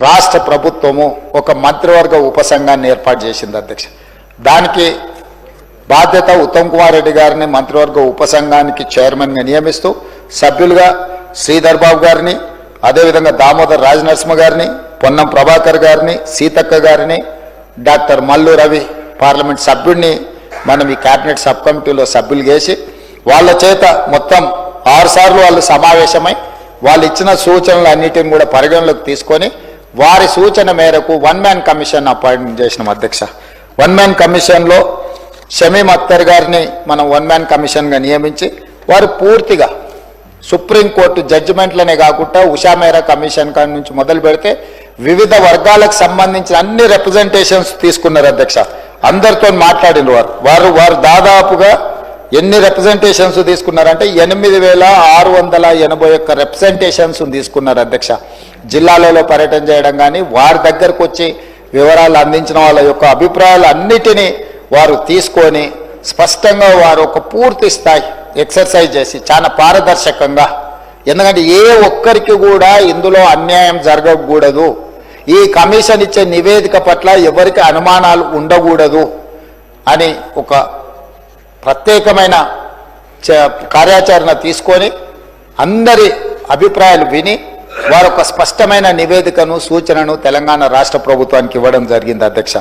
రాష్ట్ర ప్రభుత్వము ఒక మంత్రివర్గ ఉపసంఘాన్ని ఏర్పాటు చేసింది అధ్యక్ష. దానికి బాధ్యత ఉత్తమ్ కుమార్ రెడ్డి గారిని మంత్రివర్గ ఉపసంఘానికి చైర్మన్గా నియమిస్తూ సభ్యులుగా శ్రీధర్ బాబు గారిని, అదేవిధంగా దామోదర్ రాజనరసింహ గారిని, పొన్నం ప్రభాకర్ గారిని, సీతక్క గారిని, డాక్టర్ మల్లు రవి పార్లమెంట్ సభ్యుడిని మనం ఈ కేబినెట్ సబ్ కమిటీలో సభ్యులు చేసి వాళ్ళ చేత మొత్తం 6 సార్లు వాళ్ళు సమావేశమై వాళ్ళు ఇచ్చిన సూచనలు అన్నిటిని కూడా పరిగణలోకి తీసుకొని వారి సూచన మేరకు 1 మ్యాన్ కమిషన్ అపాయింట్ చేసినాం అధ్యక్ష. 1 మ్యాన్ కమిషన్లో షమీం అఖ్తర్ గారిని మనం 1 మ్యాన్ కమిషన్గా నియమించి వారు పూర్తిగా సుప్రీంకోర్టు జడ్జిమెంట్లనే కాకుండా ఉషా మేరా కమిషన్ కాడి నుంచి మొదలు పెడితే వివిధ వర్గాలకు సంబంధించిన అన్ని రిప్రజెంటేషన్స్ తీసుకున్నారు అధ్యక్ష. అందరితో మాట్లాడిన వారు దాదాపుగా ఎన్ని రిప్రజెంటేషన్స్ తీసుకున్నారంటే 8,681 రిప్రజెంటేషన్స్ తీసుకున్నారు అధ్యక్ష. జిల్లాలలో పర్యటన చేయడం కానీ వారి దగ్గరకు వచ్చి వివరాలు అందించిన వాళ్ళ యొక్క అభిప్రాయాలు అన్నిటినీ వారు తీసుకొని స్పష్టంగా వారు ఒక పూర్తి స్థాయి ఎక్సర్సైజ్ చేసి చాలా పారదర్శకంగా, ఎందుకంటే ఏ ఒక్కరికి కూడా ఇందులో అన్యాయం జరగకూడదు, ఈ కమిషన్ ఇచ్చే నివేదిక పట్ల ఎవరికి అనుమానాలు ఉండకూడదు అని ఒక ప్రత్యేకమైన కార్యాచరణ తీసుకొని అందరి అభిప్రాయాలు విని వారు ఒక స్పష్టమైన నివేదికను సూచనను తెలంగాణ రాష్ట్ర ప్రభుత్వానికి ఇవ్వడం జరిగింది అధ్యక్ష.